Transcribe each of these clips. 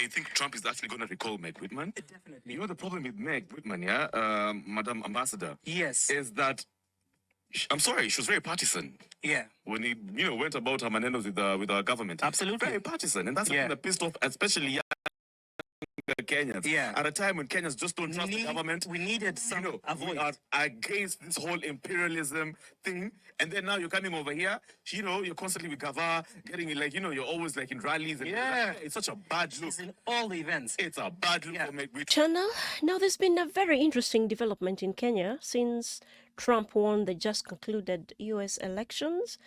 I think Trump is actually going to recall Meg Whitman. Definitely. You know, the problem with Meg Whitman, Madam Ambassador, Yes. is that I'm sorry, she was very partisan. Yeah. When he, went about her manenos with our government. Absolutely. Very partisan, and that's something that pissed off, especially young Kenyans. Yeah. At a time when Kenyans just don't trust the government. We needed some we are against this whole imperialism thing, and then now you're coming over here. You're constantly with Gava, getting like, you're always like in rallies. And it's such a bad look. She's in all the events. It's a bad look for me. Channel. Now, there's been a very interesting development in Kenya since Trump won the just concluded U.S. elections.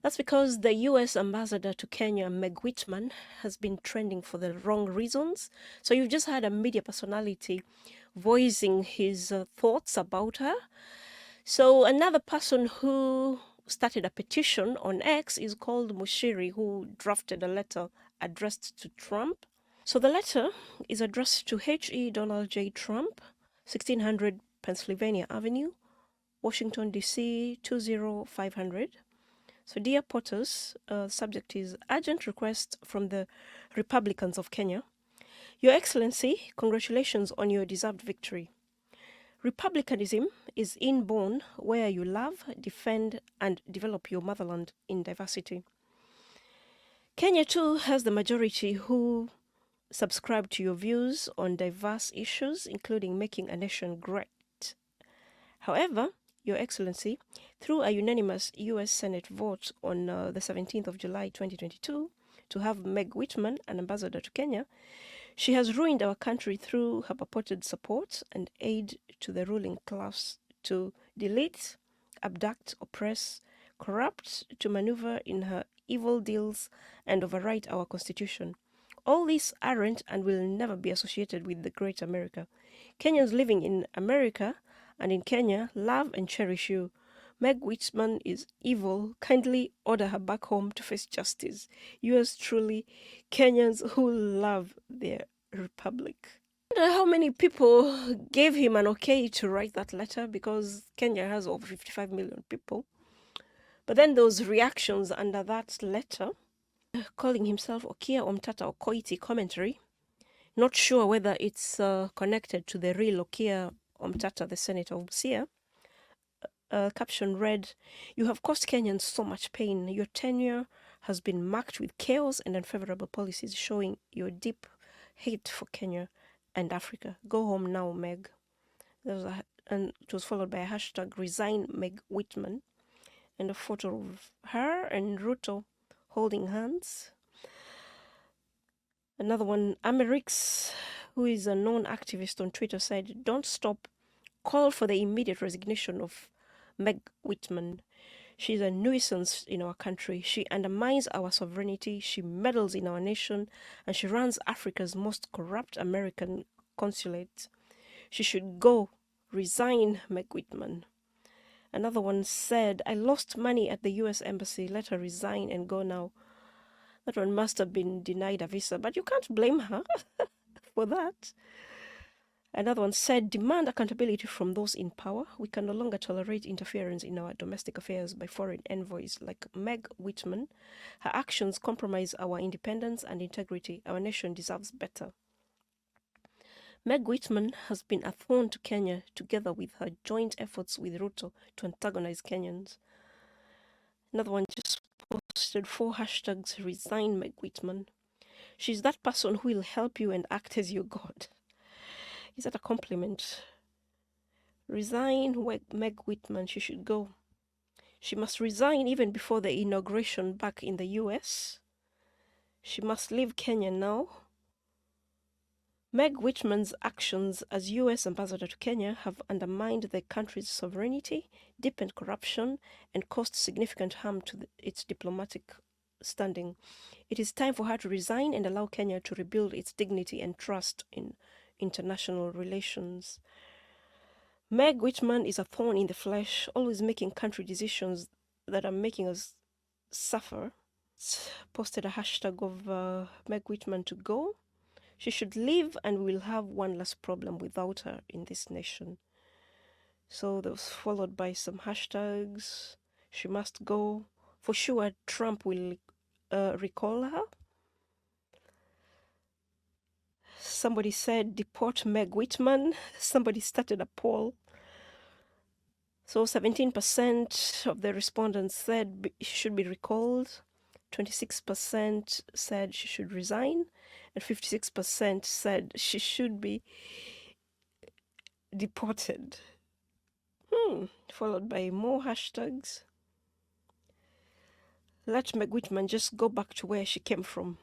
That's because the U.S. ambassador to Kenya, Meg Whitman, has been trending for the wrong reasons. So you've just had a media personality voicing his thoughts about her. So another person who started a petition on X is called Mushiri, who drafted a letter addressed to Trump. So the letter is addressed to H.E. Donald J. Trump, 1600 Pennsylvania Avenue, Washington, D.C. 20500. So, dear Potters, subject is urgent request from the Republicans of Kenya. Your Excellency, congratulations on your deserved victory. Republicanism is inborn where you love, defend, and develop your motherland in diversity. Kenya, too, has the majority who subscribe to your views on diverse issues, including making a nation great. However, Your Excellency, through a unanimous U.S. Senate vote on the 17th of July 2022 to have Meg Whitman an ambassador to Kenya, she has ruined our country through her purported support and aid to the ruling class to delete, abduct, oppress, corrupt, to maneuver in her evil deals and overwrite our constitution. All these aren't and will never be associated with the great America. Kenyans living in America and in Kenya love and cherish you. Meg Whitman is evil. Kindly order her back home to face justice. Yours truly, Kenyans who love their republic. I wonder how many people gave him an okay to write that letter, because Kenya has over 55 million people. But then those reactions under that letter, calling himself Okia Omtata Okoiti commentary, not sure whether it's connected to the real Okia Omtata, the senator of Busia. Caption read, "You have caused Kenyans so much pain. Your tenure has been marked with chaos and unfavorable policies, showing your deep hate for Kenya and Africa. Go home now, Meg." And it was followed by a hashtag resign Meg Whitman and a photo of her and Ruto holding hands. Another one, Amerix, who is a known activist on Twitter, said, "Don't stop. Call for the immediate resignation of Meg Whitman. She's a nuisance in our country. She undermines our sovereignty. She meddles in our nation, and she runs Africa's most corrupt American consulate. She should go. Resign, Meg Whitman." Another one said, "I lost money at the U.S. Embassy. Let her resign and go now." That one must have been denied a visa, but you can't blame her for that. Another one said, "Demand accountability from those in power. We can no longer tolerate interference in our domestic affairs by foreign envoys like Meg Whitman. Her actions compromise our independence and integrity. Our nation deserves better." Meg Whitman has been a thorn to Kenya, together with her joint efforts with Ruto to antagonize Kenyans. Another one just posted 4 hashtags, resign Meg Whitman. She's that person who will help you and act as your God. Is that a compliment? Resign Meg Whitman. She should go. She must resign even before the inauguration back in the US. She must leave Kenya now. Meg Whitman's actions as US ambassador to Kenya have undermined the country's sovereignty, deepened corruption, and caused significant harm to its diplomatic standing. It is time for her to resign and allow Kenya to rebuild its dignity and trust in international relations. Meg Whitman is a thorn in the flesh, always making country decisions that are making us suffer. Posted a hashtag of Meg Whitman to go. She should leave and we'll have one less problem without her in this nation. So that was followed by some hashtags. She must go. For sure, Trump will recall her. Somebody said deport Meg Whitman. Somebody started a poll. So 17% of the respondents said she should be recalled, 26% said she should resign, and 56% said she should be deported. Followed by more hashtags. Let Meg Whitman just go back to where she came from.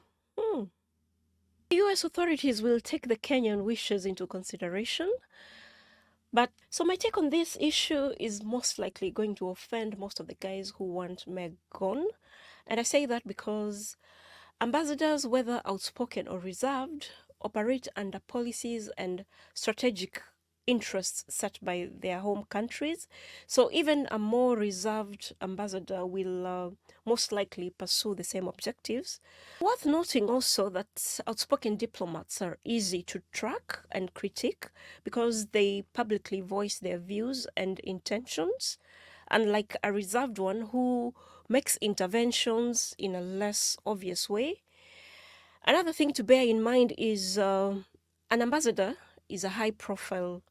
The US authorities will take the Kenyan wishes into consideration. But so my take on this issue is most likely going to offend most of the guys who want Meg gone. And I say that because ambassadors, whether outspoken or reserved, operate under policies and strategic interests set by their home countries. So even a more reserved ambassador will most likely pursue the same objectives. Worth noting also that outspoken diplomats are easy to track and critique because they publicly voice their views and intentions, unlike a reserved one who makes interventions in a less obvious way. Another thing to bear in mind is an ambassador is a high-profile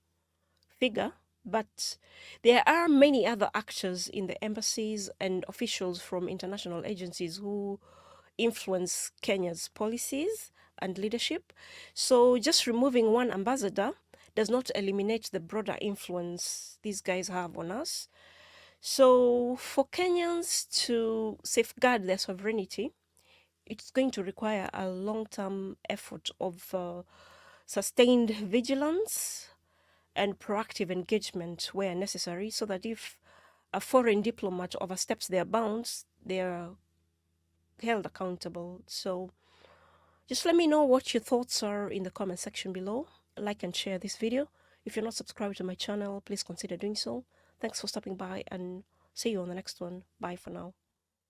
figure, but there are many other actors in the embassies and officials from international agencies who influence Kenya's policies and leadership. So just removing one ambassador does not eliminate the broader influence these guys have on us. So for Kenyans to safeguard their sovereignty, it's going to require a long-term effort of sustained vigilance and proactive engagement where necessary, so that if a foreign diplomat oversteps their bounds, they are held accountable. So just let me know what your thoughts are in the comment section below. Like and share this video. If you're not subscribed to my channel, please consider doing so. Thanks for stopping by, and see you on the next one. Bye for now.